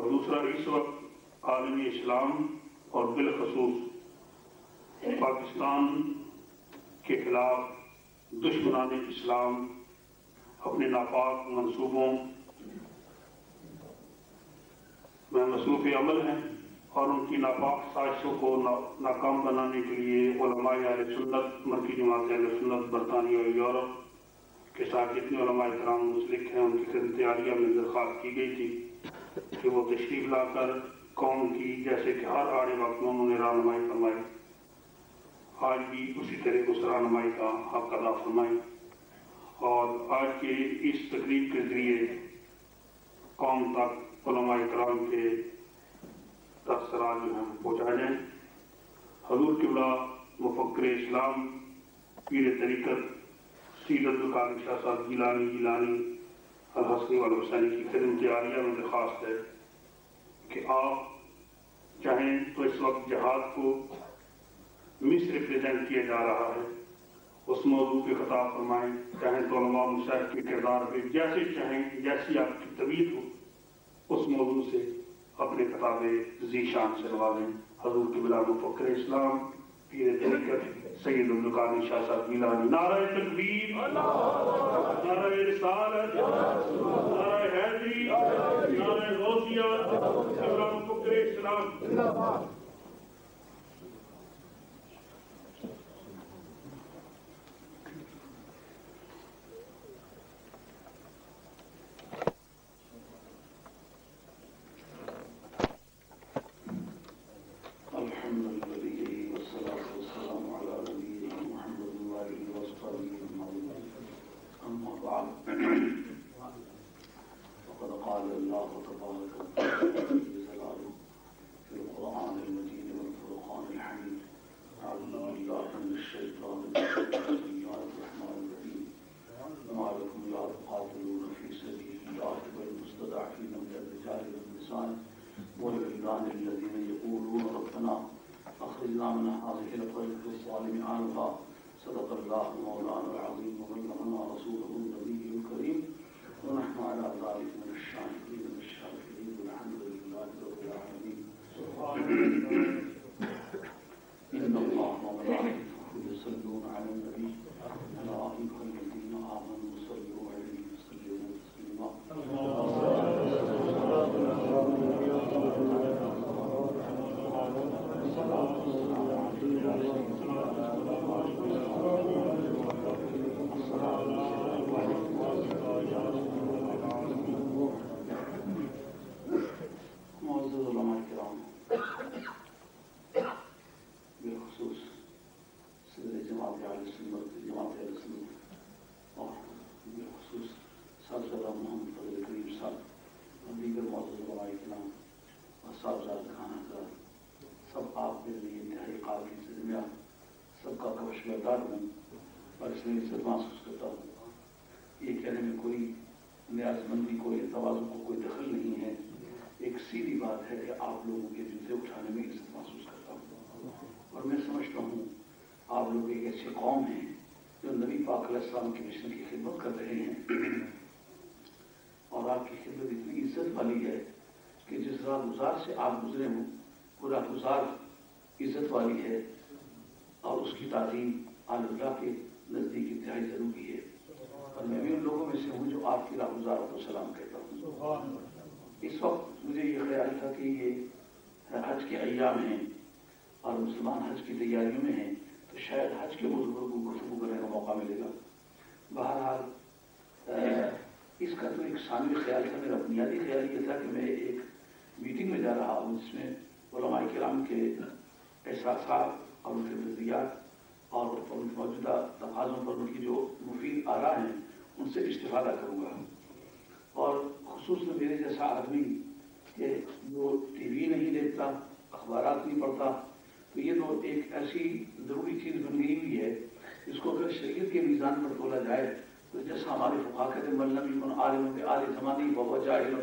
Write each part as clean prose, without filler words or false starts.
اور دوسرا اس وقت عالمی اسلام اور بالخصوص پاکستان کے خلاف دشمنان اسلام اپنے ناپاک منصوبوں میں مصروف عمل ہیں اور ان کی ناپاک سازشوں کو ناکام بنانے کے لیے علماء اہل سنت، مرکزی جماعت اہل سنت برطانیہ اور یورپ کے ساتھ جتنے علماء کرام مسلک ہیں ان کی خدمت عالیہ میں درخواست کی گئی تھی کہ وہ تشریف لا کر قوم کی جیسے کہ ہر آڑے وقت میں انہوں نے رہنمائی فرمائی، آج بھی اسی طرح اس رہنمائی کا حق ادا فرمائیں اور آج کے اس تقریب کے ذریعے قوم تک علماء کرام کے تاثرات جو ہیں پہنچائے جائیں۔ حضور قبلہ مفکر اسلام پیر طریقت سید عبدالقادر شاہ صاحب جیلانی الحسنی والحسینی کی خدمت عالیہ میں درخواست ہے کہ آپ چاہیں تو اس وقت جہاد کو مس ریپریزنٹ کیا جا رہا ہے، اس موضوع پہ خطاب فرمائیں، چاہیں تو علماء مشاہد کے کردار پہ جیسے چاہیں، جیسی آپ کی طبیعت ہو اس موضوع سے اپنے خطابِ ذیشان سے نوازیں۔ حضور قبلہ مفکر اسلام پیر طریقت سید عبدالقادر شاہ صاحب جیلانی۔ نعرہ تکبیر، نعرہ رسالت، نعرہ حیدری، نعرہ غوثیہ، قبلہ مفکر اسلام۔ صدق الله مولانا العظيم وبلغنا رسوله النبي الكريم ونحن على ذلك من الشاهدين والشاكرين والحمد لله رب العالمين. إن الله وملائكته يصلون على النبي يا أيها الذين آمنوا صلوا عليه وسلموا تسليما. معزز علماء کرام، بالخصوص صدر جماعت اہل سنت اور بالخصوص صاحبزادہ محمد فضل کریم صاحب اور دیگر معزز علماء کرام اور صاحبزادہ خانہ کا سب آپ میرے لیے انتہائی قابل سے درمیان سب کا کفشبردار ہوں اور اس میں عزت محسوس کرتا ہوں۔ یہ کہنے میں کوئی نیاز مندی، کوئی تواضع کو کوئی دخل نہیں ہے، ایک سیدھی بات ہے کہ آپ لوگوں کے جوتے اٹھانے میں عزت محسوس کرتا ہوں اور میں سمجھتا ہوں آپ لوگ ایک ایسے قوم ہیں جو نبی پاک علیہ السلام کے مشن کی خدمت کر رہے ہیں اور آپ کی خدمت اتنی عزت والی ہے کہ جس راہ گزار سے آپ گزرے ہوں وہ راہ گزار عزت والی ہے اور اس کی تعظیم اللہ کے نزدیک انتہائی ضروری ہے اور میں بھی ان لوگوں میں سے ہوں جو آپ کی راہ گزاروں کو سلام کہتا ہوں۔ اس وقت مجھے یہ خیال تھا کہ یہ حج کے ایام ہیں اور مسلمان حج کی تیاریوں میں ہیں تو شاید حج کے موضوع کو گفتگو کرنے کا موقع ملے گا۔ بہرحال اس کا تو ایک ثانوی خیال تھا، میرا بنیادی خیال یہ تھا کہ میں ایک میٹنگ میں جا رہا ہوں جس میں علماء کرام کے احساسات اور ان کے نظریات اور ان کے موجودہ تقاضوں پر ان کی جو مفید آراء ہیں ان سے استفادہ کروں گا اور خصوصاً میرے جیسا آدمی کہ جو ٹی وی نہیں دیکھتا، اخبارات نہیں پڑھتا، تو یہ تو ایک ایسی ضروری چیز بن گئی ہوئی ہے جس کو اگر شریعت کے میزان پر تولا جائے تو جیسا ہمارے فقہا کہتے ہیں من لم یکن عالما بآل زمانہ فہو جاہل،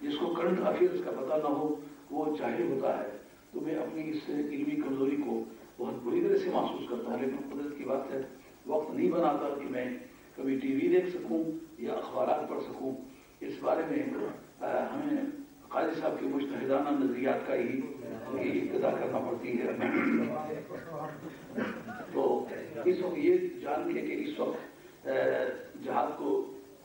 جس کو کرنٹ افیئرس کا پتہ نہ ہو وہ جاہل ہوتا ہے۔ تو میں اپنی اس علمی کمزوری کو بہت بری طرح سے محسوس کرتا ہوں، لیکن قدرت کی بات ہے وقت نہیں بناتا کہ میں کبھی ٹی وی دیکھ سکوں یا اخبارات پڑھ سکوں۔ اس بارے میں ہمیں قاضی صاحب کی مجتہدانہ نظریات کا ہی ابتدا کرنا پڑتی ہے۔ تو اس وقت یہ جانیے کہ اس وقت جہاد کو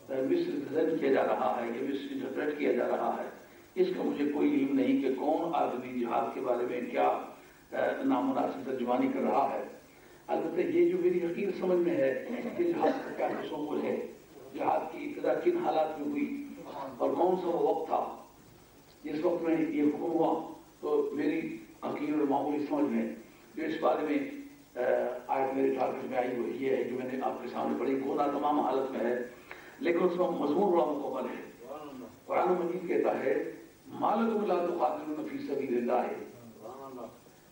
مس ریپرزینٹ کیا جا رہا ہے، یہ مس انٹرپریٹ کیا جا رہا ہے، اس کا مجھے کوئی علم نہیں کہ کون آدمی جہاد کے بارے میں کیا نامناسب ترجمانی کر رہا ہے۔ البتہ یہ جو میری حقیق سمجھ میں ہے کہ جہاد کا کیا تصور ہے، جہاد کی ابتدا کن حالات میں ہوئی اور کون سا وہ وقت تھا جس وقت میں یہ حکم ہوا، تو میری حقیق اور معمولی سمجھ میں جو اس بارے میں آیت میرے ٹارگٹ میں آئی ہوئی ہے جو میں نے آپ کے سامنے پڑھی، گونا تمام حالت میں ہے لیکن اس میں مضمون بڑا مکمل ہے۔ قرآن مجید کہتا ہے مَا لَكُمْ لَا تُقَاتِلُونَ فِي سَبِيلِ اللَّهِ۔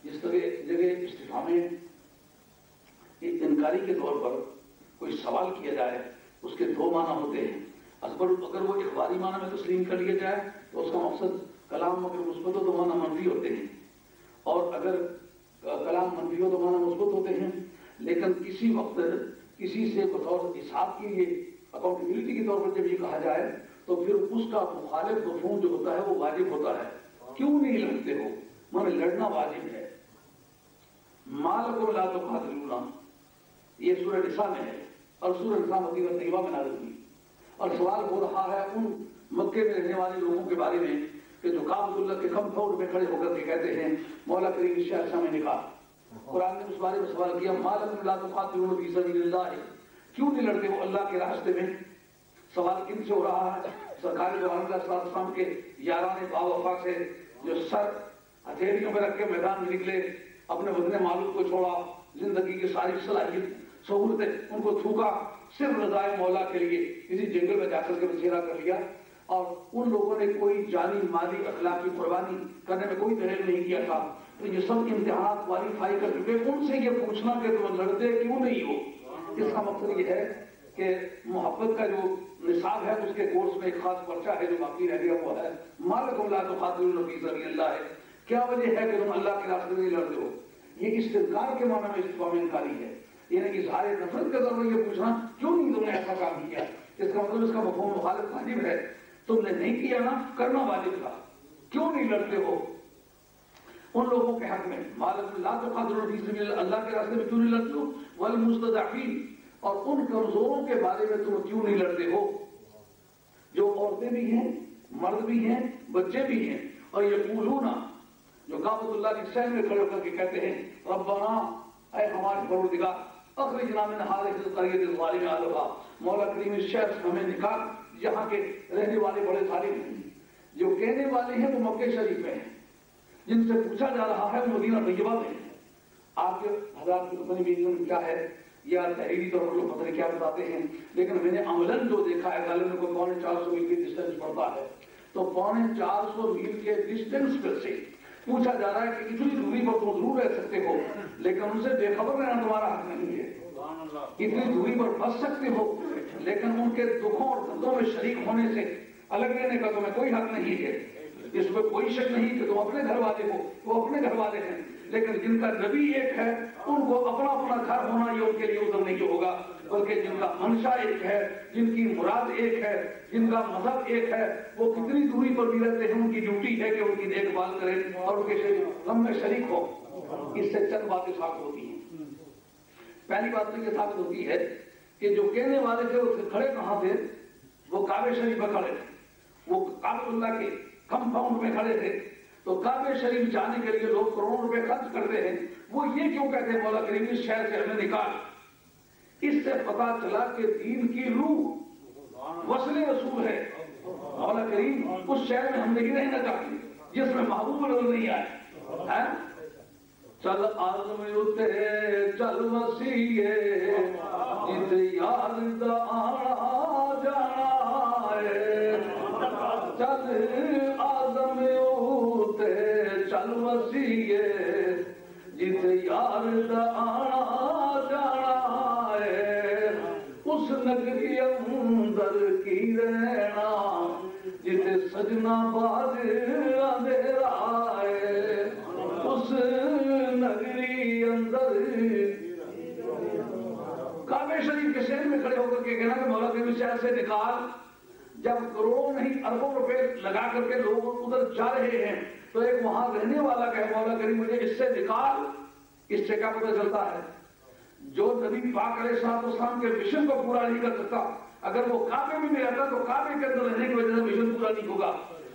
جس جگہ استفہام انکاری کے طور پر کوئی سوال کیا جائے اس کے دو معنی ہوتے ہیں۔ اگر وہ اخباری معنی میں تسلیم کر لیا جائے تو اس کا مقصد کلام اگر مثبت ہو تو معنی منفی ہوتے ہیں، اور اگر کلام منفی ہو تو معنی مثبت ہوتے ہیں۔ لیکن کسی وقت کسی سے بطور حساب کے لیے اکاؤنٹیبلٹی کے طور پر جب یہ کہا جائے تو پھر اس کا مخالف مفہوم جو ہوتا ہے وہ واجب ہوتا ہے۔ کیوں نہیں لڑتے ہو؟ مانے لڑنا واجب ہے۔ مَا لَكُمْ لَا تُقَاتِلُونَ یہ سورہ نساء میں ہے اور سورہ نساء مدینہ طیبہ میں نازل ہوئی، اور سوال ہو رہا ہے ان مکے میں رہنے والے لوگوں کے بارے میں کہ جو کعبۃ اللہ کے کمپاؤنڈ میں کھڑے ہو کر کے کہتے ہیں مولا کریم اس شہر سے ہمیں نکال۔ قرآن نے اس بارے میں سوال کیا مَا لَكُمْ لَا تُقَاتِلُونَ فِي سَبِيلِ اللَّهِ، کیوں نہیں لڑتے ہو اللہ کے راستے میں؟ سوال کن سے ہو رہا ہے؟ سرکار دو علیہ السلام کے یاران با وفا سے جو سر ہتھیلیوں میں رکھ کے میدان میں نکلے، اپنے بدن معلوم کو چھوڑا، زندگی کی ساری صلاحیت سہولتیں ان کو تھوکا صرف رضائے مولا کے لیے، کسی جنگل میں جا کر کے بسیرا کر لیا، اور ان لوگوں نے کوئی جانی مالی اخلاقی قربانی کرنے میں کوئی دلیل نہیں کیا تھا۔ تو یہ سب امتحانات کوالیفائی کر چکے، ان سے یہ پوچھنا کہ تم لڑتے کیوں نہیں ہو، اس کا مقصد یہ ہے کہ محبت کا جو نصاب ہے اس کے کورس میں ایک خاص پرچہ ہے جو باقی رہ گیا ہوا ہے۔ مَا لَكُمْ لَا تُقَاتِلُونَ فِي سَبِيلِ اللَّهِ، کیا وجہ ہے کہ تم اللہ کے راستے میں نہیں لڑتے ہو؟ یہ استنکار کے معنی میں استفہام انکاری ہے، یعنی اظہار نفرت کے طور پر یہ پوچھنا کیوں نہیں تم نے ایسا کام کیا، اس کا مطلب اس کا مفہوم مخالف واجب ہے، تم نے نہیں کیا نا، کرنا واجب تھا، کیوں نہیں لڑتے ہو؟ ان لوگوں کے حق میں مَا لَكُمْ لَا تُقَاتِلُونَ فِي سَبِيلِ اللَّهِ، اللہ کے راستے میں کیوں نہیں لڑتے ہو؟ وَالْمُسْتَضْعَفِينَ، اور ان کمزوروں کے بارے میں تم کیوں نہیں لڑتے ہو، جو عورتیں بھی ہیں، مرد بھی ہیں، بچے بھی ہیں، اور یقولون، جو کعبۃ اللہ کی سہن میں کھڑے ہو کر کے کہتے ہیں ربنا، اے ہمارے پروردگار، اخرجنا من هذه القرية الظالم اهلها، مولا کریم اس شہر سے ہمیں نکال جہاں کے رہنے والے بڑے ظالم ہیں۔ جو کہنے والے ہیں وہ مکہ شریف میں ہیں، جن سے پوچھا جا رہا ہے وہ مدینہ طیبہ میں ہیں۔ آپ کے حضرات کی پتہ نہیں کیا ہے یا تحریری طور پر لوگ پتہ نہیں کیا بتاتے ہیں، لیکن میں نے عملاً جو دیکھا ہے غالباً کو 450 میل کی ڈسٹینس پڑتا ہے، تو 450 میل کے ڈسٹینس پر سے پوچھا جا رہا ہے کہ اتنی دوری پر تم ضرور رہ سکتے ہو لیکن ان سے بے خبر رہنا تمہارا حق نہیں ہے، اتنی دوری پر بچ سکتے ہو لیکن ان کے دکھوں اور دردوں میں شریک ہونے سے الگ رہنے کا تمہیں کوئی حق نہیں ہے۔ اس میں کوئی شک نہیں کہ تم اپنے گھر والے ہو، وہ اپنے گھر والے ہیں، لیکن جن کا نبی ایک ہے ان کو اپنا اپنا گھر ہونا یہ ان کے لیے عذر نہیں ہوگا، بلکہ جن کا منشا ایک ہے، جن کی مراد ایک ہے، جن کا مذہب ایک ہے، وہ کتنی دوری پر بھی رہتے ہیں ان کی ڈیوٹی ہے کہ ان کی دیکھ بھال کریں اور ان کے غم میں شریک ہو۔ اس سے چند باتیں ثابت ہوتی ہیں۔ پہلی بات تو یہ ثابت ہوتی ہے کہ جو کہنے والے تھے وہ کھڑے کہاں تھے؟ وہ کعبہ شریف میں کھڑے تھے، وہ کعبۃ اللہ کے کمپاؤنڈ میں کھڑے تھے، تو کعبہ شریف جانے کے لیے لوگ کروڑوں روپے خرچ کرتے ہیں، وہ یہ کیوں کہتے ہیں مولا کریم اس شہر سے ہمیں نکال؟ اس سے پتا چلا کہ دین کی روح وصل رسول ہے۔ مولا کریم اس شہر میں ہم نہیں رہنا چاہتے جس میں محبوب لوگ نہیں آئے۔ چل آزم اترے چل وسیعے جت یار دا آنا جانا ہے، چل آزم اترے چل وسیعے جت یار دا آنا جانا ہے، اس نگری اندر کی رہنا جت سجنا باز اندھیرا ہے، اس نگری اندر کعبہ شریف کے شہر میں کھڑے ہو کر کے کہنا کہ مولا کریم شہر سے نکال، جب کروڑوں نہیں اربوں روپے لگا کر کے لوگ ادھر جا رہے ہیں تو ایک وہاں رہنے والا کہ مولا کریم مجھے اس سے نکال، اس سے کیا پتہ چلتا ہے؟ جو نبی پاک علیہ السلام کے مشن کو پورا نہیں کر سکتا، اگر وہ کعبے میں بھی رہتا تو کعبے کے اندر رہنے کی وجہ سے مشن پورا نہیں ہوگا۔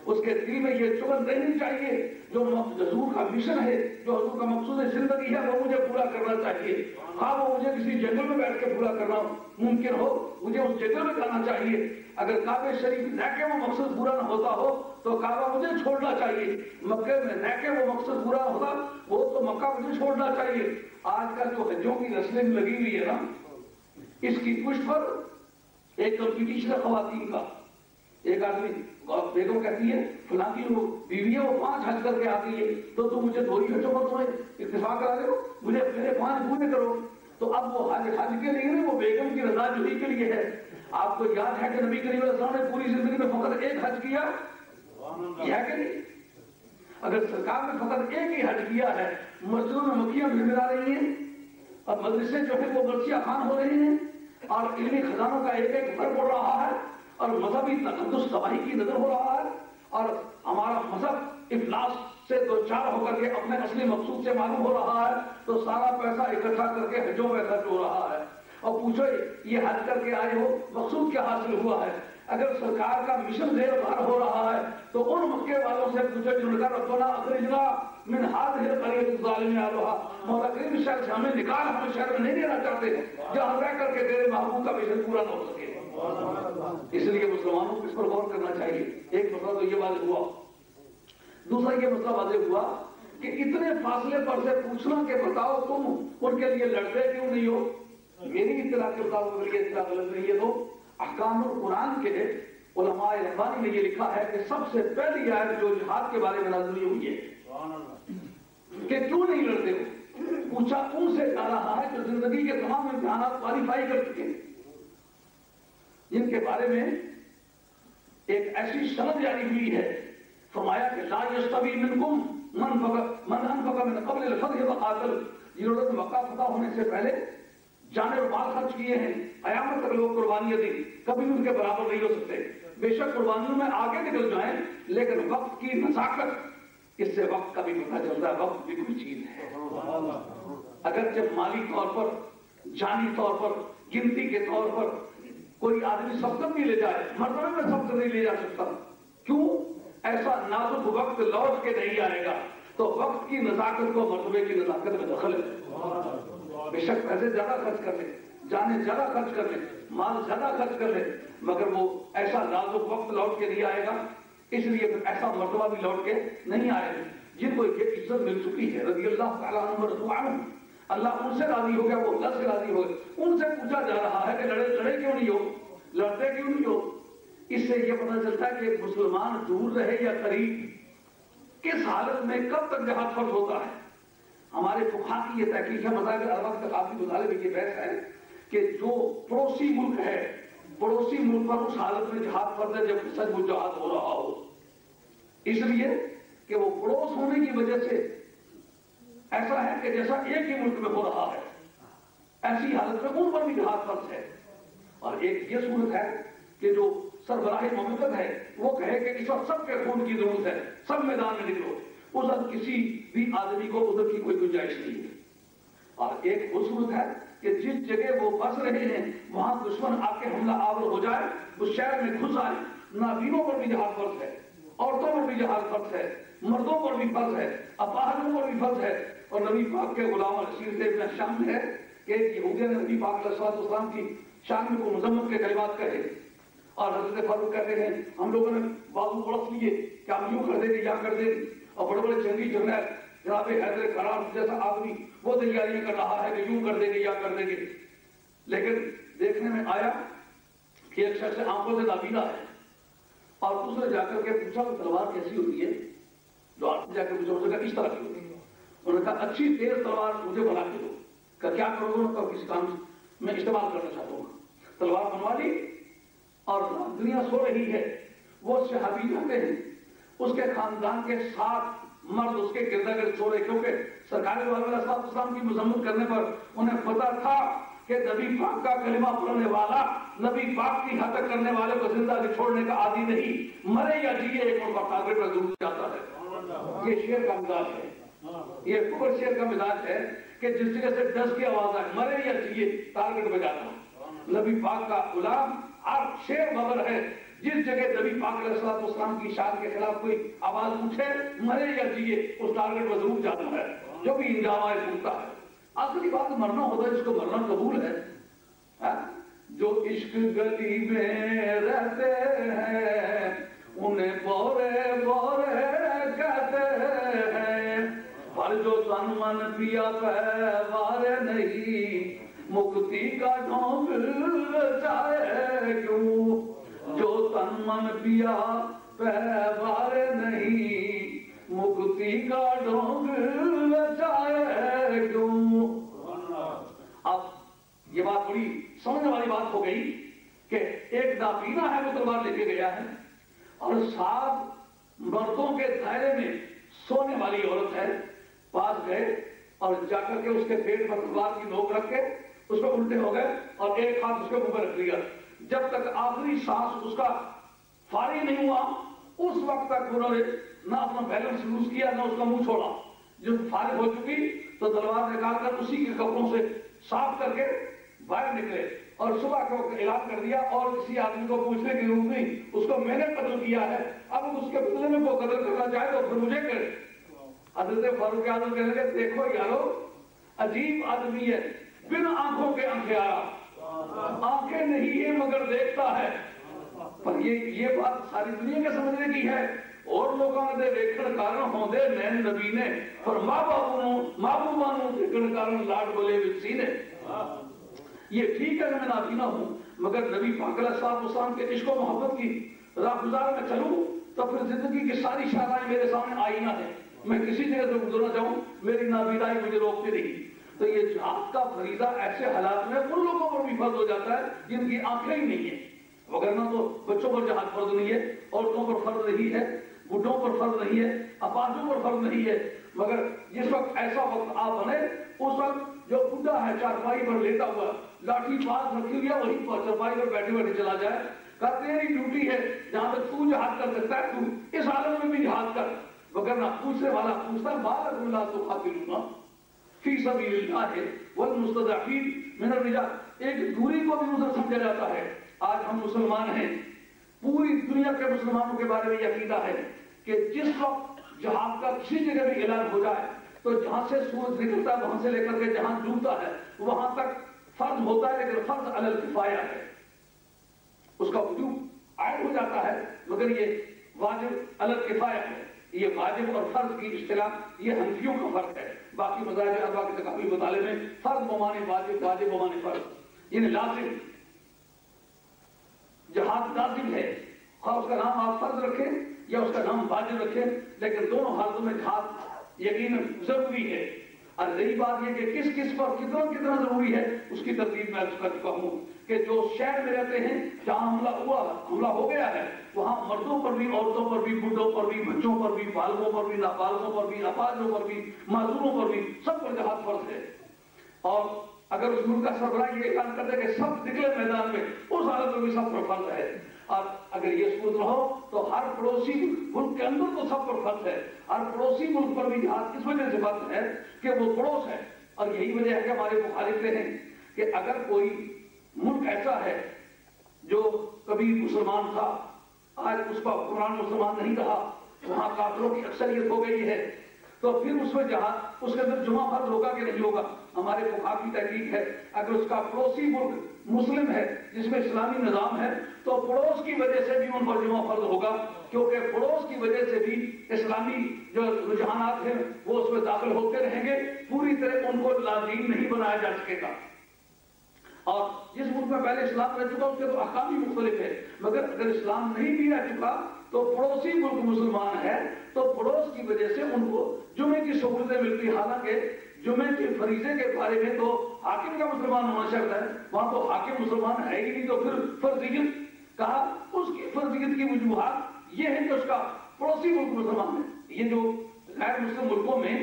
اس کے دل میں یہ چبن رہنی چاہیے جو حضور کا مشن ہے، جو حضور کا مقصود زندگی ہے، وہ مجھے پورا کرنا چاہیے۔ ہاں وہ مجھے کسی جنگل میں بیٹھ کے پورا کرنا ممکن ہو، مجھے اس جنگل میں جانا چاہیے۔ اگر کعبہ شریف رہ کے وہ مقصد پورا نہ ہوتا ہو تو کعبہ مجھے چھوڑنا چاہیے۔ مکے میں رہ کے وہ مقصد پورا ہوتا وہ تو مکہ مجھے چھوڑنا چاہیے۔ آج کل جو حجوں کی رسلیں لگی ہوئی ہے نا، اس کی پشت پر ایک کمپٹیشن ہے خواتین کا۔ ایک آدمی بیگم کہتی ہے فلاں کی وہ بیوی ہے، وہ 5 حج کر کے آتی ہے، تو تم مجھے 2 ہی حجوں پر تمہیں اتفاق کرا دو، مجھے میرے 5 پورے کرو۔ تو اب وہ حج کے لیے نہیں، وہ بیگم کی رضا جوئی کے لیے ہے۔ آپ کو یاد ہے کہ نبی کریم علیہ السلام نے پوری زندگی میں فقط 1 حج کیا، یہ ہے کہ نہیں؟ اگر سرکار نے فقط 1 ہی حج کیا ہے، مسجدوں میں مکھیاں بھربھرا رہی ہیں اور مدرسے جو ہے وہ مرثیہ خان ہو رہے ہیں اور علمی خزانوں کا ایک گھر پڑ رہا ہے اور مذہبی تقدس تباہی کی نظر ہو رہا ہے اور ہمارا مذہب افلاس سے دوچار ہو کر کے اپنے اصلی مقصود سے معلوم ہو رہا ہے، تو سارا پیسہ اکٹھا کر کے حجوں میں خرچ ہو رہا ہے۔ اور پوچھو یہ حج کر کے آئے ہو، مقصود کیا حاصل ہوا ہے؟ اگر سرکار کا مشن زیر بار ہو رہا ہے تو ان مکے والوں سے پوچھو جن کا ربنا اخرجنا من هذه القرية الظالم اهلها، مولا کریم اس شہر سے ہمیں نکال، ہم شہر میں نہیں رہنا چاہتے جہاں رہ کر کے تیرے محبوب کا مشن پورا نہ ہو سکے۔ اس لیے مسلمانوں کو اس پر غور کرنا چاہیے۔ ایک مسئلہ تو یہ واضح ہوا، دوسرا یہ مسئلہ واضح ہوا کہ اتنے فاصلے پر سے پوچھنا کہ بتاؤ تم ان کے لیے لڑتے کیوں نہیں ہو؟ میری اطلاع کے مطابق اگر یہ اطلاع غلط نہیں ہے تو احکام القرآن کے علماء ربانی نے یہ لکھا ہے کہ سب سے پہلی آیت جو جہاد کے بارے میں نازل ہوئی ہے کہ کیوں نہیں لڑتے ہو، پوچھا ان سے جا رہا ہے جو زندگی کے تمام امتحانات کوالیفائی کر چکے ہیں، جن کے بارے میں ایک ایسی سند جاری ہوئی ہے، فرمایا کہ لا یستوی منکم من انفق من قبل الفتح وقاتل، جنہوں نے مکہ فتح ہونے سے پہلے جانے اور مال خرچ کیے ہیں، قیامت تک لوگ قربانیاں دی، کبھی ان کے برابر نہیں ہو سکتے۔ بے شک قربانیوں میں آگے نکل جائیں لیکن وقت کی نزاکت، اس سے وقت کا بھی پتہ چلتا ہے وقت بھی کوئی چیز ہے۔ اگر جب مالی طور پر، جانی طور پر، گنتی کے طور پر کوئی آدمی سبقت نہیں لے جائے، مرتبے میں سبقت نہیں لے جا سکتا، کیوں؟ ایسا نازک وقت لوٹ کے نہیں آئے گا، تو وقت کی نزاکت کو مرتبے کی نزاکت میں دخل ہے۔ بے شک پیسے زیادہ خرچ کر لیں، جانے زیادہ خرچ کر لیں، مال زیادہ خرچ کر لیں، مگر وہ ایسا نازک وقت لوٹ کے نہیں آئے گا، اس لیے پھر ایسا مرتبہ بھی لوٹ کے نہیں آئے گا۔ جن کو یہ عزت مل چکی ہے رضی اللہ تعالیٰ عنہ ورضوا عنہ، اللہ ان سے راضی ہو گیا، وہ اللہ سے راضی ہو گئے، ان سے پوچھا جا رہا ہے کہ لڑے کیوں نہیں ہو، لڑتے کیوں نہیں ہو؟ اس سے یہ پتہ چلتا ہے کہ مسلمان دور رہے یا قریب، کس حالت میں کب تک جہاد فرض ہوتا ہے۔ ہمارے فقہا کی یہ تحقیق ہے، مذاہب اربعہ کے قافی مطالعے میں یہ بحث ہے کہ جو پڑوسی ملک ہے، پڑوسی ملک پر اس حالت میں جہاد فرض ہے جب سچ مچ جہاد ہو رہا ہو، اس لیے کہ وہ پڑوس ہونے کی وجہ سے ایسا ہے کہ جیسا ایک ہی ملک میں ہو رہا ہے، ایسی حالت میں ان پر بھی جہاد فرض ہے۔ اور ایک یہ صورت ہے کہ جو سربراہ مملکت ہے وہ کہے کہ اس وقت سب کے خون کی ضرورت ہے، سب میدان میں نکلو، ادھر کسی بھی آدمی کو ادھر کی کوئی گنجائش نہیں ہے۔ اور ایک وہ صورت ہے کہ جس جگہ وہ بس رہے ہیں وہاں دشمن آ کے حملہ آور ہو جائے، اس شہر میں گھس آئے، نابینوں پر بھی جہاد فرض ہے، عورتوں پر بھی جہاد فرض ہے، مردوں پر بھی فرض ہے، اپاہجوں پر بھی فرض ہے۔ اور نبی پاک کے غلام رسول سے ابن شام ہے کہ یہودیوں نے نبی پاک علیہ السلام کی شان میں کو مذمت کے کلمات کہے اور حضرت فاروق کہتے ہیں ہم لوگوں نے بازو بڑھ لیے کہ ہم یوں کر دیں گے یا کر دیں گے، اور بڑے بڑے جنگی جنرل جناب حیدر قرار جیسا آدمی وہ تیاریاں کر رہا ہے کہ یوں کر دیں گے یا کر دیں گے، لیکن دیکھنے میں آیا کہ ایک شخص آنکھوں سے نابینا ہے اور اس نے جا کر کے پوچھا کہ تلوار کیسی ہوتی ہے، جو آپ نے جا کے پوچھا اس نے کہا اس طرح کی ہوتی ہے، انہوں نے کہا اچھی تیز تلوار مجھے بنا کے دو، کہ کیا کرو گے؟ کسی کام میں استعمال کرنا چاہتا ہوں، تلوار بنوا لی اور دنیا سو رہی ہے، وہ صحابی جاتے ہیں، اس کے خاندان کے 7 مرد اس کے گرد گرد سو رہے، کیونکہ سرکار علیہ السلام کی مذمت کرنے پر انہیں پتا تھا کہ نبی پاک کا کلمہ پڑھنے والا نبی پاک کی ہتک کرنے والے کو زندہ چھوڑنے کا عادی نہیں، مرے یا جیے ایک اور ٹارگیٹ پر ضرور جاتا ہے۔ یہ شیر کا مزاج ہے، یہ کفر شیر کا مزاج ہے کہ جس جگہ سے ڈس کی آواز آئے، مرے یا جیے ٹارگیٹ پہ جاتا ہے۔ نبی پاک کا غلام آپ شیر ببر ہے، جس جگہ نبی پاک علیہ السلام کی شان کے خلاف کوئی آواز اٹھے، مرے یا جیے اس ٹارگیٹ پر ضرور جاتا ہے، جو بھی انجام آئے سنتا ہے۔ آخری بات مرنا ہوتا ہے جس کو مرنا قبول ہے۔ جو عشق گلی میں رہتے ہیں انہیں بورے بورے کہتے ہیں، پر جو تن من پیا پیوارے نہیں مکتی کا ڈھونگ چاہے کیوں، جو تن من پیا پیوارے نہیں مکتی کا ڈھونگ چاہے کیوں۔ اب یہ بات بڑی سمجھنے والی بات ہو گئی کہ ایک نابینا ہے وہ تلوار لے کے گیا ہے اور 7 مردوں کے دائرے میں سونے والی عورت ہے، پاس گئے اور جا کر کے اس کے پیٹ پر تلوار کی نوک رکھ کے اس کو الٹے ہو گئے اور ایک ہاتھ اس کے منہ پہ رکھ دیا، جب تک آخری سانس اس کا فارغ نہیں ہوا اس وقت تک انہوں نے نہ اپنا بیلنس لوز کیا نہ اس کا منہ چھوڑا۔ جب فارغ ہو چکی تو تلوار نکال کر اسی کے کپڑوں سے صاف کر کے باہر نکلے اور صبح کو اعلان کر دیا، اور کسی آدمی کو پوچھنے کی ضرورت نہیں، اس کو میں نے قتل کیا ہے، اب اس کے بدلے میں کوئی قتل کرنا چاہے تو پھر مجھے کرے۔ حضرت فاروق اعظم کہنے لگے دیکھو یارو عجیب آدمی ہے، بن آنکھوں کے انکھیارا، آنکھیں نہیں ہے مگر دیکھتا ہے۔ پر یہ بات ساری دنیا کے سمجھنے کی ہے، اور لوگوں نے دیکھن کارن ہوندے نین نبی نے، پر ماں بابوں دیکھن کارن لاڈ بولے وچ نے۔ یہ ٹھیک ہے میں نابینا ہوں، مگر نبی پاک علیہ السلام کے عشق و محبت کی راہ گزار میں چلوں تو پھر زندگی کی ساری شاہراہیں میرے سامنے آئینہ ہے، میں کسی جگہ سے گزرنا چاہوں میری نابینائی مجھے روکتی نہیں۔ تو یہ جہاد کا فریضہ ایسے حالات میں ان لوگوں پر بھی فرض ہو جاتا ہے جن کی آنکھیں ہی نہیں ہیں، وگرنہ تو بچوں پر جہاد فرض نہیں ہے، عورتوں پر فرض نہیں ہے، بڈھوں پر فرض نہیں ہے، اپاہجوں پر فرض نہیں ہے۔ مگر جس وقت ایسا وقت آ بنے اس وقت جو بڈھا ہے چارپائی پر لیٹا ہوا لاٹھی پاس رکھی گیا وہی چارپائی پر بیٹھے بیٹھے چلا جائے، کہ تیری ڈیوٹی ہے جہاں تک تو جہاد کر سکتا ہے تو اس عالم میں بھی جہاد کر، وگرنہ پوچھنے والا پوچھتا بارک اللہ تو قاتلونا فی سبیل اللہ والمستضعفین من الرجال۔ ایک دوری کو بھی نظر سمجھا جاتا ہے۔ آج ہم مسلمان ہیں، پوری دنیا کے مسلمانوں کے بارے میں یہ عقیدہ ہے کہ جس وقت جہاد کا کسی جگہ بھی اعلان ہو جائے تو جہاں سے سورج نکلتا ہے وہاں سے لے کر کے جہاں ڈوبتا ہے وہاں تک فرض ہوتا ہے، لیکن فرض علی الکفایہ ہے، اس کا وجوب عائد ہو جاتا ہے، مگر یہ واجب علی الکفایہ ہے۔ یہ واجب اور فرض کی اصطلاح یہ حنفیوں کا فرق ہے، باقی مذاہب اربعہ کے تکاملی مطالعے میں فرض بمانے واجب، واجب بمانے فرض، یعنی لازم۔ جہاد لازم ہے، خواہ اس کا نام آپ فرض رکھیں یا اس کا نام واجب رکھیں، لیکن دونوں حالتوں میں جہاد یقیناً ضروری ہے۔ اور رہی بات یہ کہ کس کس پر کتنا ضروری ہے اس کی ترتیب میں عرض کر چکا ہوں کہ جو شہر میں رہتے ہیں جہاں حملہ ہو گیا ہے وہاں مردوں پر بھی، عورتوں پر بھی، بڈھوں پر بھی، بچوں پر بھی، بالغوں پر بھی، نابالغوں پر بھی، اپاہجوں پر بھی، معذوروں پر بھی، سب پر جہاد فرض ہے۔ اور اگر اس ملک کا سربراہ یہ اعلان کر دے کہ سب نکلے میدان میں، اس حالت میں بھی سب پر فرض ہے۔ اور اگر یہ صورت نہ ہو تو ہر پڑوسی ملک کے اندر تو سب پر فرض ہے، ہر پڑوسی ملک پر بھی جہاد اس وجہ سے فرض ہے کہ وہ پڑوس ہے۔ اور یہی وجہ ہے کہ ہمارے مخالف ہیں کہ اگر کوئی ملک ایسا ہے جو کبھی مسلمان تھا آج اس کا حکمران مسلمان نہیں رہا، وہاں کافروں کی اکثریت ہو گئی ہے، تو پھر اس میں جہاد اس کے اندر جمعہ فرض ہوگا کہ نہیں ہوگا؟ ہمارے فقہا کی تحقیق ہے اگر اس کا پڑوسی ملک مسلم ہے جس میں اسلامی نظام ہے تو پڑوس کی وجہ سے بھی ان پر جمعہ فرض ہوگا، کیونکہ پڑوس کی وجہ سے بھی اسلامی جو رجحانات ہیں وہ اس میں داخل ہوتے رہیں گے، پوری طرح ان کو لازم نہیں بنایا جا سکے گا۔ اور جس ملک میں پہلے اسلام رہ چکا اس کے تو احکام بھی مختلف ہے، مگر اگر اسلام نہیں بھی رہ چکا تو پڑوسی ملک مسلمان ہے تو پڑوس کی وجہ سے ان کو جمعے کی سہولتیں ملتی، حالانکہ جمعے کے فریضے کے بارے میں تو حاکم کا مسلمان ہونا شرط ہے، وہاں تو حاکم مسلمان ہے ہی نہیں، تو پھر فرضیت کہا۔ اس کی فرضیت کی وجوہات یہ ہے کہ اس کا پڑوسی ملک مسلمان ہے۔ یہ جو غیر مسلم ملکوں میں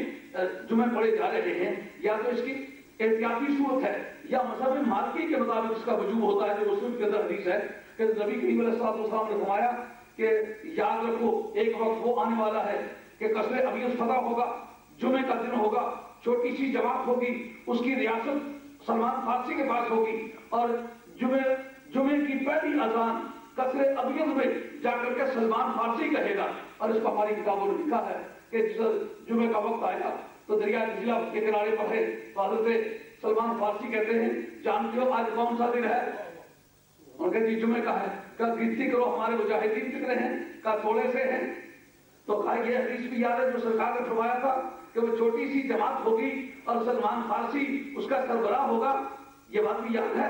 جمعے پڑھے جا رہے ہیں یا تو اس کی احتیاطی صورت ہے یا مذہب مالکی کے مطابق اس کا وجوب ہوتا ہے جو مسلم کے اندر حدیث ہے کہ نبی کریم علیہ السلام نے فرمایا کہ یاد رکھو ایک وقت وہ آنے والا ہے کہ قصر ابیض فتح ہوگا، جمعے کا دن ہوگا، چھوٹی سی جماعت ہوگی، اس کی ریاست سلمان فارسی کے پاس ہوگی، اور جمعے کی پہلی اذان قصر ابیض میں جا کر کے سلمان فارسی کہے گا، اور اس کو ہماری کتابوں نے لکھا ہے کہ جس جمعے کا وقت آئے گا تو دریا دجلہ کے کنارے پر ہے حضرت سلمان فارسی کہتے ہیں جانتے ہو آج کون سا دن ہے؟ ان کے جی جمعے کا ہے، کہا گنتی کرو ہمارے مجاہدین کتنے ہیں؟ کہا تھوڑے سے ہیں۔ تو کہا یہ حدیث بھی یاد ہے جو سرکار نے فرمایا تھا کہ وہ چھوٹی سی جماعت ہوگی اور سلمان فارسی اس کا سربراہ ہوگا، یہ بات بھی یاد ہے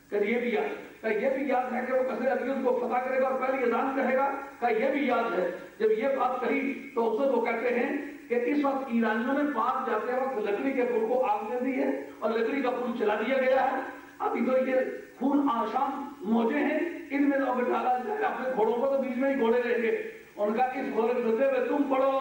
کہ یہ بھی یاد ہے، کہ یہ بھی یاد ہے کہ وہ قصر ابیض کو فتح کرے گا اور پہلی اذان کہے گا، کہ یہ بھی یاد ہے۔ جب یہ بات کہی تو اسے وہ کہتے ہیں کہ اس وقت ایرانیوں نے پاک جاتے وقت لکڑی کے پھول کو آگ دے دی ہے اور لکڑی کا پھول چلا دیا گیا ہے، ابھی تو یہ خون آشام موجے ہیں، ان میں لوگ ڈالا جائے اپنے گھوڑوں کو تو بیچ میں ہی گھوڑے رہیں گے۔ ان کا اس گھوڑے کرتے ہوئے تم پڑھو،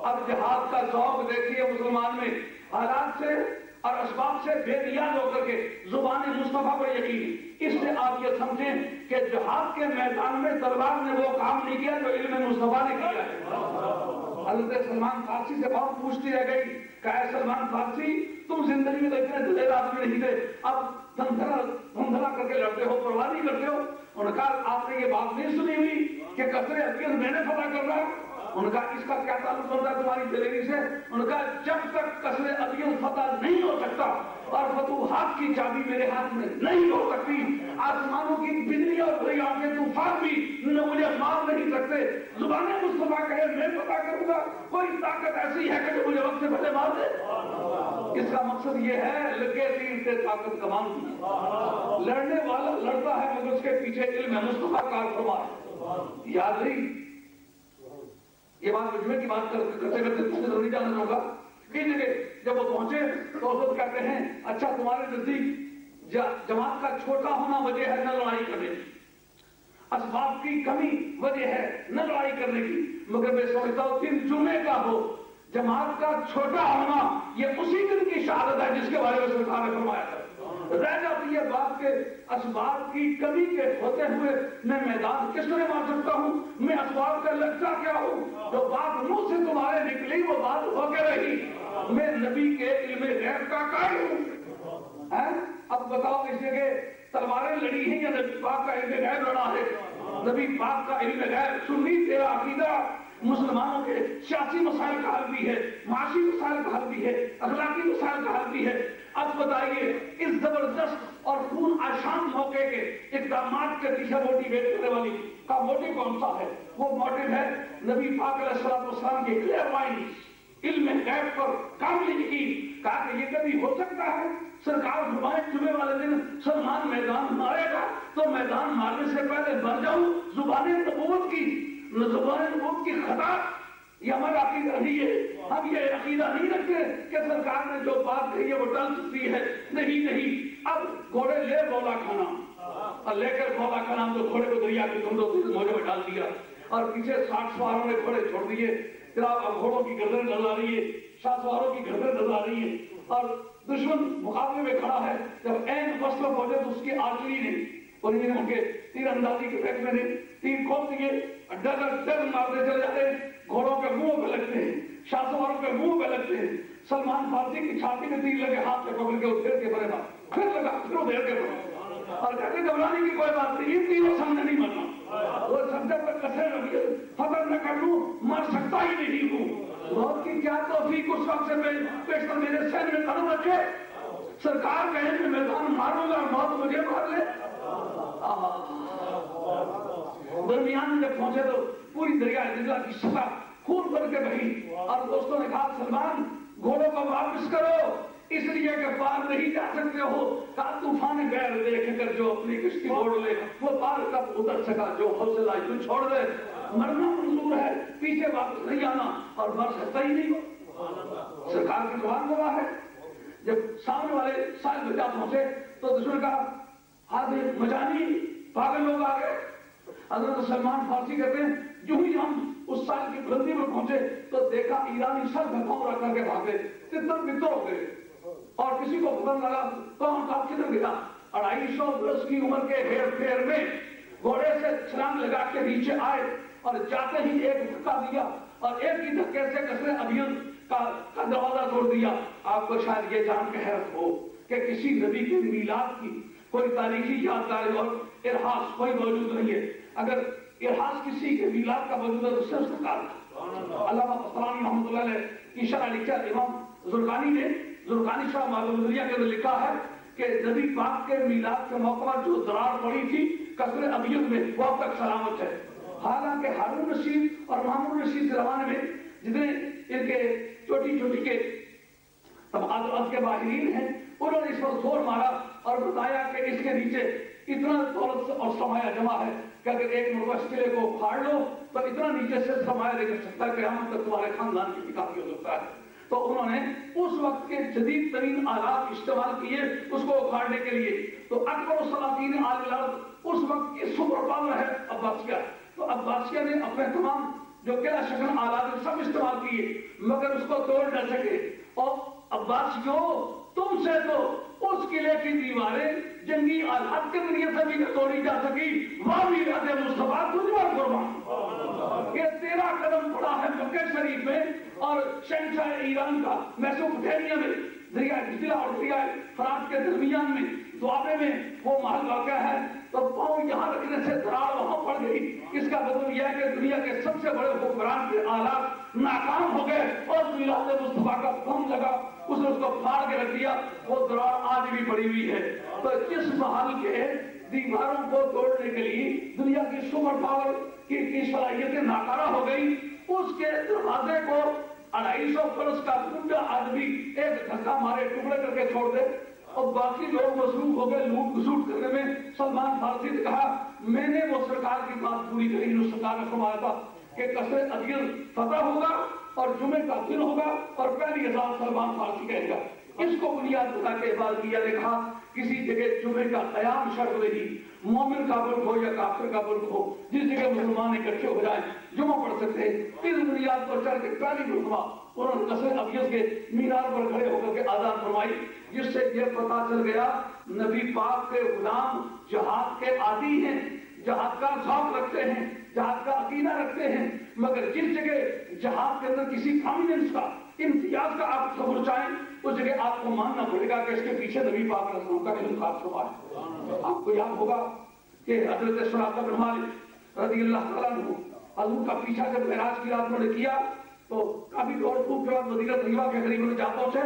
اب جہاد کا ذوق دیکھیے مسلمان میں، حالات سے اور اسباب سے بے نیاز ہو کر کے زبان مصطفیٰ پر یقین، اس سے آپ یہ سمجھیں کہ جہاد کے میدان میں تلوار نے وہ کام نہیں کیا جو علم مصطفیٰ نے کیا ہے۔ حضرت سلمان فارسی سے بہت پوچھتی رہ گئی کہ اے سلمان فارسی تم زندگی میں تو اتنے دلیر آدمی نہیں تھے، اب دھندلا کر کے لڑتے ہو، پرواہ نہیں کرتے ہو۔ انہوں نے کہا آپ نے یہ بات نہیں سنی ہوئی کہ قصر ابیض میں نے فتح کر رہا ہے؟ ان کا اس کا کیا تعلق ہوتا ہے تمہاری دلیری سے؟ ان کا جب تک قصر ابیض فتح نہیں ہو سکتا اور فتوحات کی چابی میرے ہاتھ میں نہیں ہو سکتی، آسمانوں کی بجلی اور دریاؤں کے طوفان بھی نہ مجھے مار نہیں سکتے، زبان مصطفیٰ کہے میں فتح کروں گا، کوئی طاقت ایسی ہے کہ جو مجھے وقت سے پہلے مار دے؟ اس کا مقصد یہ ہے لگے تیر سے طاقت کمان کی، لڑنے والا لڑتا ہے مگر اس کے پیچھے علم مصطفیٰ کار فرما ہے۔ یاد نہیں یہ بات مجمع کی بات کرتے کرتے تمہیں ضروری جانا چاہوں گا کہ جب وہ پہنچے تو حضرت کہتے ہیں اچھا تمہارے نزدیک جماعت کا چھوٹا ہونا وجہ ہے نہ لڑائی کرنے کی، اسباب کی کمی وجہ ہے نہ لڑائی کرنے کی، مگر میں سمجھتا ہوں دن جمعے کا ہو، جماعت کا چھوٹا ہونا یہ اسی دن کی شہادت ہے جس کے بارے میں سرکار نے فرمایا تھا۔ رہ جاتی ہے بات کے اسباب کی کمی کے ہوتے ہوئے میں میدان کس طرح مار سکتا ہوں، میں اسباب کا لگتا کیا ہوں، جو بات منہ سے تمہارے نکلی وہ بات ہو کے رہی، میں نبی کے علم غیب کا قائل ہوں۔ اب بتاؤ اس جگہ تلواریں لڑی ہیں یا نبی پاک کا علم غیب لڑا ہے؟ نبی پاک کا علم غیب سنی تیرا عقیدہ مسلمانوں کے سیاسی مسائل کا حل بھی ہے، معاشی مسائل کا حل بھی ہے، اخلاقی مسائل کا حل بھی ہے۔ اب بتائیے اس زبردست اور خون آشام موقع کے اقدامات کے پیچھے موٹیویٹ کرنے والی کا موٹیو کون سا ہے؟ وہ موٹیو ہے نبی پاک علیہ السلام کے کلیئر مائنڈ، علم غیب پر کامل یقین، کہا کہ یہ کبھی ہو سکتا ہے؟ سرکار فرمائے جمعے والے دن سلمان میدان مارے گا تو میدان مارنے سے پہلے مر جاؤں، زبان نبوت کی خطا یہ ہمارا عقیدہ نہیں ہے۔ ہم یہ عقیدہ نہیں رکھتے کہ سرکار نے جو بات کہی ہے وہ ٹل سکتی ہے، نہیں۔ اب گھوڑے لے مولا کا نام اور لے کر مولا کا نام تو گھوڑے کو دریا کے موجے میں ڈال دیا اور پیچھے 60 سواروں نے گھوڑے چھوڑ دیے۔ جناب اب گھوڑوں کی گردن نظر آ رہی ہے، شاہ سواروں کی گردن نظر آ رہی ہے اور دشمن مقابلے میں کھڑا ہے۔ جب این فصل پہنچے تو اس کی آرچری نے اور یہ ان کے تیر اندازی کے فیصلے نے تیر کھول دیے، ڈر مارتے چلے جاتے ہیں، گھوڑوں کے منہ پہ لگتے ہیں، شاہ سواروں کے منہ پہ لگتے ہیں۔ سلمان فارسی کی چھاتی میں تیر لگے، ہاتھ سے پکڑ کے ادھر کے بڑے بات پھر لگا، پھر ادھر کے بڑے اور کہتے گھبرانے کی کوئی بات نہیں، تینوں سامنے نہیں مرنا، وہ سب جب تک قصر فتح نہ کر لوں مر سکتا ہی نہیں ہوں۔ موت کی کیا توفیق اس وقت سے پیشتر میرے سین میں قدم رکھے، سرکار کہیں کہ میدان ماروں گا اور موت مجھے مار لے۔ درمیان میں جب پہنچے تو پوری دریا دجلہ کی سطح خون بھر کے بہی اور دوستوں نے کہا سلمان گھوڑوں کو واپس کرو، اس لیے کہ پار نہیں جا سکتے ہو، کہا طوفان غیر دیکھ کر جو اپنی کشتی موڑ لے وہ پار کب اتر سکا، جو حوصلہ تو چھوڑ دے، مرنا منظور ہے، پیچھے واپس نہیں آنا اور مر سکتا ہی نہیں ہو۔ سرکار کی زبان گواہ ہے۔ جب سامنے والے سائل بجا پہنچے تو دشمن کا حاضر مجانی پاگل لوگ آ گئے۔ حضرت سلمان فارسی کہتے ہیں جو ہی ہم اس سائل کی بلندی میں پہنچے تو دیکھا ایرانی سر میں پاؤں رکھ کر کے بھاگے، تتر بتر ہو گئے، اور کسی کو پتہ لگا کون تھا کدھر گیا. 250 برس کی عمر کے ہیر پھیر میں گھوڑے سے چھلانگ لگا کے نیچے آئے اور جاتے ہی ایک دھکا دیا اور ایک ہی دھکے سے قصر ابیض کا دروازہ توڑ دیا. آپ کو شاید یہ جان کے حیرت ہو کہ کسی نبی کے میلاد کی کوئی تاریخی یادگار اور ارہاس کوئی موجود نہیں ہے. اگر ارہاس کسی کے میلاد کا موجود ہے تو صرف سرکار کا. علامہ قسطلانی رحمۃ اللہ علیہ کی شرح لکھا امام زرقانی نے زرقانی شرح معلوم الدنیا کے اندر لکھا ہے کہ نبی پاک کے میلاد کے موقع پر جو درار پڑی تھی قصر ابیض میں وہ اب تک سلامت ہے. حالانکہ ہارون رشید اور محمود رشید کے زمانے میں جتنے ان کے چھوٹی چھوٹی کے طبقات کے باہرین ہیں انہوں نے اس پر زور مارا اور بتایا کہ اس کے نیچے اتنا دولت اور سرمایہ جمع ہے کہ اگر ایک مرتبہ اس قلعے کو پھاڑ لو تو اتنا نیچے سے سرمایہ لے کر سکتا ہے کہ قیامت تک تمہارے خاندان کی بھی کافی ہو سکتا ہے. تو انہوں نے اس وقت کے جدید ترین آلات استعمال کیے اس کو اکھاڑنے کے لیے. تو اکبر السلاطین آل الارض اس وقت کی سپر پاور ہے عباسیہ. تو عباسیہ نے اپنے تمام جو قلعہ شکن آلات سب استعمال کیے مگر اس کو توڑ نہ سکے. اور عباسیوں تم سے تو اس قلعے کی دیواریں جنگی آلات کے ذریعے سے بھی توڑی جا سکی. وہاں بھی رہتے مصطفیٰ تجھ پر قربان کہ 13 قدم پڑا ہے مکہ شریف میں اور شہنشاہ ایران کا میسوپوٹیمیا میں دریا ضلع اور دریا فرات کے درمیان میں دوابے میں وہ محل واقع ہے. تو پاؤں یہاں رکھنے سے درار وہاں پڑ گئی. اس کا مطلب یہ ہے کہ دنیا کے سب سے بڑے حکمران کے آلات ناکام ہو گئے اور میلاد مصطفیٰ کا دم لگا. اس نے اس کو پھاڑ کے رکھ دیا. وہ درار آج بھی پڑی ہوئی ہے. تو جس محل کے دیواروں کو توڑنے کے لیے دنیا کی سپر پاور کی صلاحیتیں ناکارہ ہو گئی اس کے دروازے کو 250 برس کا بوڑھا آدمی ایک دھکا مارے ٹکڑے کر کے چھوڑ دے اور باقی لوگ مصروف ہو گئے لوٹ گھسوٹ کرنے میں. سلمان فارسی نے کہا میں نے وہ سرکار کی بات پوری کری جو سرکار نے فرمایا تھا کہ قصر ابیض فتح ہوگا اور جمعے کا دن ہوگا اور پہلی اذان سلمان فارسی کہے گا. اس کو بنیاد بنا کے عبادیہ نے کہا کسی جگہ جمعے کا قیام شرط نہیں. مومن کا ملک ہو یا کافر کا ملک ہو جس جگہ مسلمان اکٹھے ہو جائیں جمعہ پڑھ سکتے ہیں. اس بنیاد پر چڑھ کے پہلی مرتبہ انہوں نے قصر ابیض کے مینار پر کھڑے ہو کر کے آذان فرمائی جس سے یہ پتہ چل گیا نبی پاک کے غلام جہاد کے عادی ہیں جہاد کا ذوق رکھتے ہیں جہاد کا عقیدہ رکھتے ہیں مگر جس جگہ جہاد کے اندر کسی پرومیننس کا امتیاز کا آپ تصور چاہیں اس جگہ آپ کو ماننا پڑے گا کہ اس کے پیچھے نبی پاک علیہ السلام کا انتخاب ہوا ہے. آپ کو یاد ہوگا کہ حضرت سراقہ بن مالک رضی اللہ تعالیٰ عنہ حضور کا پیچھا جب معراج کی رات انہوں نے کیا تو کافی دور دور کے بعد مدینہ طیبہ کے قریب انہیں جا پہنچے.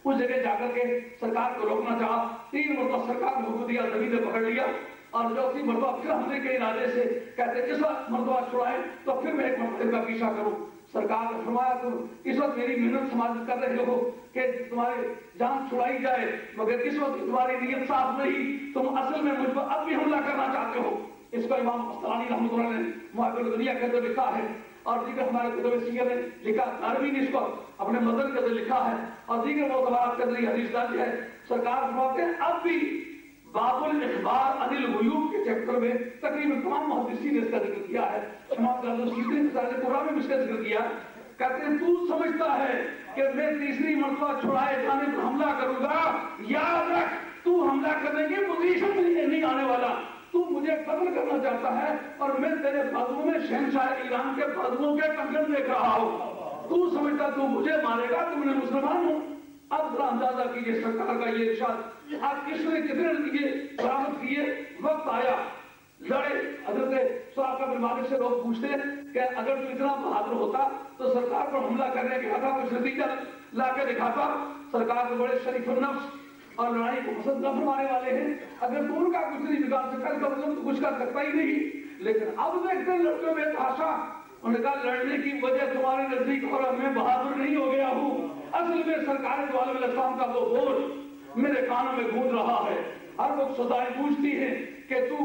اس جگہ جا کر کے سرکار کو روکنا چاہا. 3 مرتبہ سرکار نے حکم دیا نبی نے پکڑ لیا اور چوتھی مرتبہ پھر حملے کے ارادے سے کہتے اس وقت مرتبہ چھڑائیں تو پھر میں ایک مرتبہ کا پیچھا کروں. سرکار نے فرمایا تم اس وقت میری محنت سماجت کر رہے ہو کہ تمہاری جان چھڑائی جائے مگر اس وقت تمہاری نیت صاف نہیں. تم اصل میں مجھ پر اب بھی حملہ کرنا چاہتے ہو. اس کو امام قسطلانی رحمۃ اللہ نے معالم الدنیا کے اندر لکھا ہے اور دیگر ہمارے کتب سیر نے لکھا. عربی نے اس کو اپنے مدن کے اندر لکھا ہے اور دیگر معتبرات کے اندر یہ حدیث درج ہے. سرکار فرماتے ہیں اب بھی باب الاخبار عن الغیوب کے چیپٹر میں تقریباً تمام محدثین نے اس کا ذکر کیا ہے. امام غزالی نے رسالہ قرآن میں اس کا ذکر کیا. کہتے ہیں تو سمجھتا ہے کہ میں تیسری مرتبہ چھڑائے جانے پر حملہ کروں گا. یاد رکھ تو حملہ کرنے کی پوزیشن نہیں آنے والا. تو مجھے قتل کرنا چاہتا ہے اور میں تیرے بازو میں شہنشاہ ایران کے بازوؤں کے کنگن دیکھ رہا ہوں. تو سمجھتا تو مجھے مارے گا تو میں مسلمان ہوں. اب ذرا اندازہ کیجیے سرکار کا یہ ارشاد آپ کس نے کتنے نتیجے برآمد کیے. وقت آیا لڑے. حضرت سراقہ بن مالک سے لوگ پوچھتے کہ اگر تو اتنا بہادر ہوتا تو سرکار پر حملہ کرنے کے ہاتھا کچھ نتیجہ لا کے دکھاتا. سرکار کو بڑے شریف النفس اور لڑائی کو پسند نہ فرمانے والے ہیں. اگر تو ان کا کچھ نہیں بگاڑ سکتا کا مطلب تو کچھ کر سکتا ہی نہیں. لیکن اب دیکھتے ہیں لڑکوں میں تحاشا. انہوں نے کہا لڑنے کی وجہ تمہارے نزدیک ہو رہا میں بہادر نہیں ہو گیا ہوں. اصل میں سرکار دو عالم الاسلام کا وہ بول میرے کانوں میں گونج رہا ہے. ہر وقت صدائیں پوچھتی ہیں کہ تو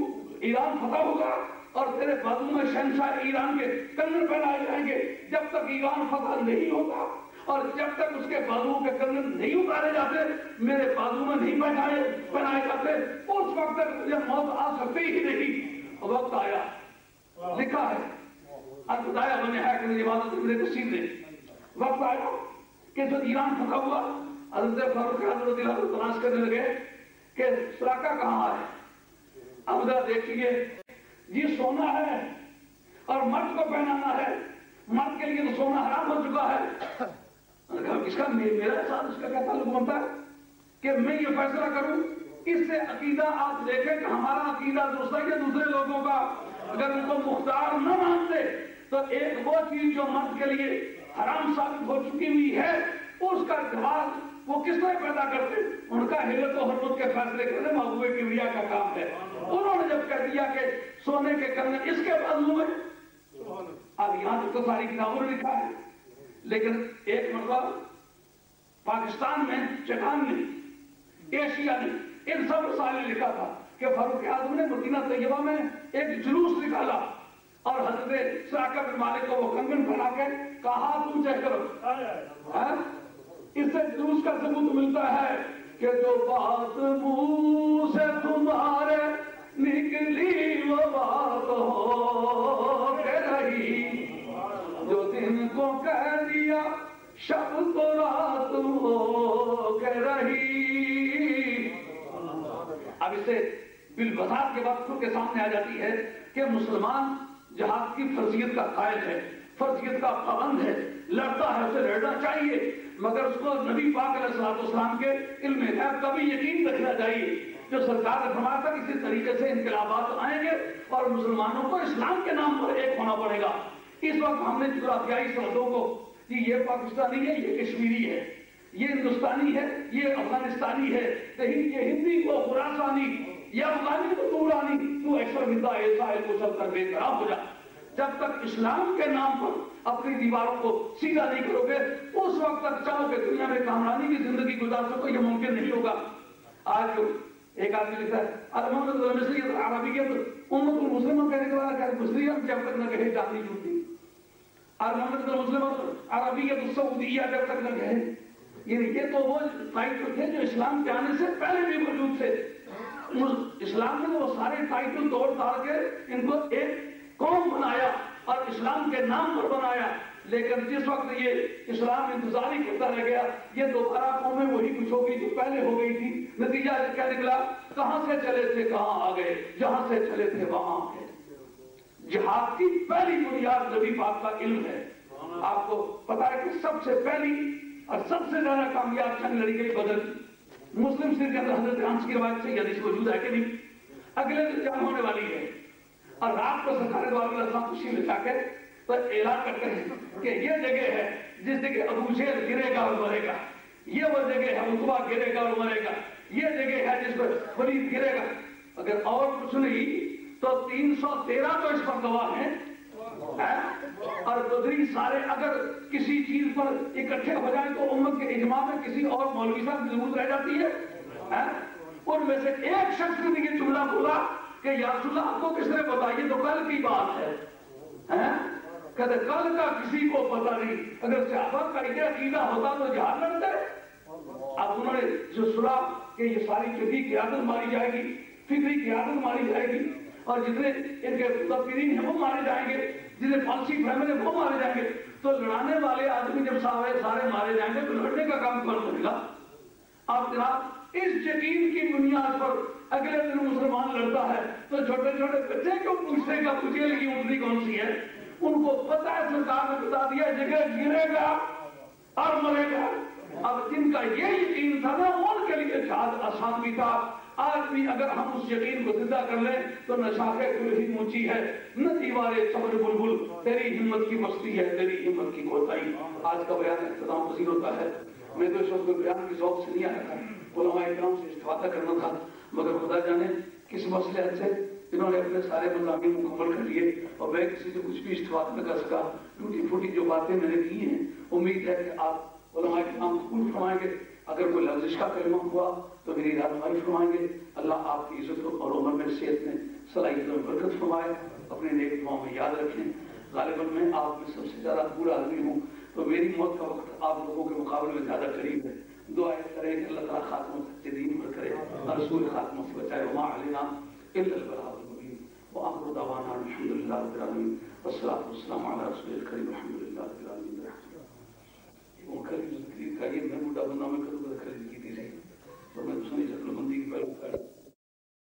ایران فتح ہوگا اور تیرے بازو میں شہنشاہ ایران کے کنگن پہنائے جائیں گے. جب تک ایران فتح نہیں ہوتا اور جب تک اس کے بازو کے کنگن نہیں اتارے جاتے میرے بازو میں نہیں پہنائے جاتے اس وقت تک مجھے موت آ سکتی ہی نہیں. وقت آیا لکھا ہے البدایہ بنے ہے کہ عبادت ابن کثیر نے. وقت آیا کہ جب ایران فتح ہوا حضرت فاروق اعظم رضی اللہ عنہ تلاش کرنے لگے کہ سراقہ کہاں ہے. اب ذرا دیکھیے جی سونا ہے اور مرد کو پہنانا ہے, مرد کے لیے تو سونا حرام ہو چکا ہے. اس کا میرا ساتھ اس کا کیا تعلق بنتا ہے کہ میں یہ فیصلہ کروں؟ اس سے عقیدہ آپ دیکھیں کہ ہمارا عقیدہ درست ہے کہ دوسرے لوگوں کا. اگر ان کو مختار نہ مانتے تو ایک وہ چیز جو مرد کے لیے حرام ثابت ہو چکی ہوئی ہے اس کا جواز وہ کس طرح پیدا کرتے؟ ان کا حلت و حرمت کے فیصلے کرنے محبوب کبریا کا کام ہے. انہوں نے جب کہہ دیا کہ سونے کے کنگن اس کے بازو میں, اب یہاں تک تو ساری کتابوں میں لکھا ہے, لیکن ایک مرتبہ پاکستان میں, چٹان میں, ایشیا نے, ان سب رسالے میں لکھا تھا کہ فاروق اعظم نے مدینہ طیبہ میں ایک جلوس نکالا اور حضرت سراقہ بن مالک کو وہ کنگن پہنا کے کہا تم چیک کرو. اس سے جلوس کا ثبوت ملتا ہے کہ جو بات منہ سے تمہارے نکلی وہ بات ہو کے رہی, جو دن کو کہہ دیا شب تو رات ہو کے رہی. اب اس سے بالبساط کے وقت کے سامنے آ جاتی ہے کہ مسلمان جہاد کی فرضیت کا قائل ہے, فرضیت کا پابند ہے, لڑتا ہے, اسے لڑنا چاہیے, مگر اس کو نبی پاک علیہ السلام کے علم غیب کا بھی یقین رکھنا چاہیے. جو سرکار نے فرمایا تھا کسی طریقے سے انقلابات آئیں گے اور مسلمانوں کو اسلام کے نام پر ایک ہونا پڑے گا. اس وقت ہم نے جغرافیائی سرحدوں کو کہ یہ پاکستانی ہے, یہ کشمیری ہے, یہ ہندوستانی ہے, یہ افغانستانی ہے, کہیں یہ ہندی کو خراسانی یا افغانی کو دورانی, تو ایسا بندہ ایسا ہے کو سب کر بے قرار ہو جا. جب تک اسلام کے نام پر اپنی دیواروں کو سیدھا نہیں کرو گے اس وقت تک چاہو کہ دنیا میں کامرانی کی زندگی گزار سکو, یہ ممکن نہیں ہوگا. آج ایک آدمی لکھتا ہے المسلیت عربیت امت المسلمہ کہنے کے بعد کہ مسلم جب تک نہ کہے جانی جھوٹی, المسلمت عربیت السعودیہ جب تک نہ کہے. یہ تو وہ ٹائٹل تھے جو اسلام کے آنے سے پہلے بھی موجود تھے. اسلام نے وہ سارے ٹائٹل توڑ تاڑ کے ان کو ایک قوم بنایا اور اسلام کے نام پر بنایا. لیکن جس وقت یہ اسلام انتظاری کرتا رہ گیا, یہ دوبارہ قومیں وہی کچھ ہوگی جو پہلے ہو گئی تھی. نتیجہ کیا نکلا؟ کہاں سے چلے تھے کہاں آ گئے, جہاں سے چلے تھے وہاں آ گئے. جہاد کی پہلی بنیاد نبی پاک کا علم ہے. آپ کو پتا ہے کہ سب سے پہلی اور سب سے زیادہ کامیاب جنگ لڑی گئی بدر. مسلم شریف کے اندر حضرت انس کی روایت سے حدیث موجود ہے کہ نہیں, اگلے دن جنگ ہونے والی ہے اور رات کو سرکار دو علیہ السلام خوشی میں جا کے تو اعلان کرتے ہیں کہ یہ جگہ ہے جس جگہ ابو جہل گرے گا اور مرے گا, یہ وہ جگہ ہے عتبہ گرے گا اور مرے گا, یہ جگہ ہے جس پر ولید گرے گا. اگر اور کچھ نہیں تو 313 تو اس پر گواہ ہیں. اور بدری سارے اگر کسی چیز پر اکٹھے ہو جائیں تو امت کے اجماع میں کسی اور مولوی صاحب ضرورت رہ جاتی ہے. ان میں سے ایک شخص نے یہ جملہ بولا کہ یا رسول اللہ آپ کو کس نے بتائی, تو کل کی بات ہے. کہتے کل کا کسی کو پتہ نہیں, اگر صحابہ کا یہ عقیدہ ہوتا تو جہاد لڑتے. اب انہوں نے جو سنا کہ یہ ساری فکری قیادت ماری جائے گی, فکری قیادت ماری جائے گی, اور جتنے ان کے مدبرین ہیں وہ مارے جائیں گے, جتنے پالسی فیملی ہیں وہ مارے جائیں گے, تو لڑانے والے آدمی جب سارے مارے جائیں گے تو لڑنے کا کام کون کرے گا؟ اب جناب اس یقین کی بنیاد پر اگلے دن مسلمان لڑتا ہے تو چھوٹے چھوٹے بچے کو پوچھنے کا پوچھے لگی اونٹنی کون سی ہے. ان کو پتہ ہے سرکار نے بتا دیا جگہ گرے گا اور مرے گا. اب جن کا یہ یقین تھا نا ان کے لیے جہاد آسان بھی تھا. آج بھی اگر ہم اس یقین کو زندہ کر لیں تو نہ شاخے گل ہی اونچی ہے نہ دیوارے صبر بلبل, تیری ہمت کی مستی ہے تیری ہمت کی کوتاہی. آج کا بیان اختتام پذیر ہوتا ہے. میں تو اس وقت بیان کی ذوق سے نہیں آیا تھا, علماء کرام سے استفادہ کرنا تھا, مگر خدا جانے کس مسئلے سے انہوں نے اپنے سارے مضامین مکمل کر لیے اور میں کسی سے کچھ بھی استفادہ نہ کر سکا. ٹوٹی پھوٹی جو باتیں میں نے کی ہیں امید ہے کہ آپ علماء کرام قبول فرمائیں گے. اگر کوئی لفظ کا کلمہ ہوا تو میری رہنمائی فرمائیں گے. اللہ آپ کی عزت اور عمر میں صحت میں صلاحیت میں برکت فرمائے. اپنے نیک دعاؤں میں یاد رکھیں. غالباً میں آپ میں سب سے زیادہ بوڑھا آدمی ہوں تو میری موت کا وقت آپ لوگوں کے مقابلے میں زیادہ قریب ہے. دعائیں کریں کہ اللہ تعالیٰ خاتموں سے دین پر کرے اور رسول خاتموں سے بچائے. وما علینا الا البلاغ المبین وآخر دعوانا الحمد للہ رب العالمین والصلاۃ والسلام علی رسول الکریم الحمد للہ رب العالمین. وہ کریم کا یہ میں بوڑھا بندہ میں کروں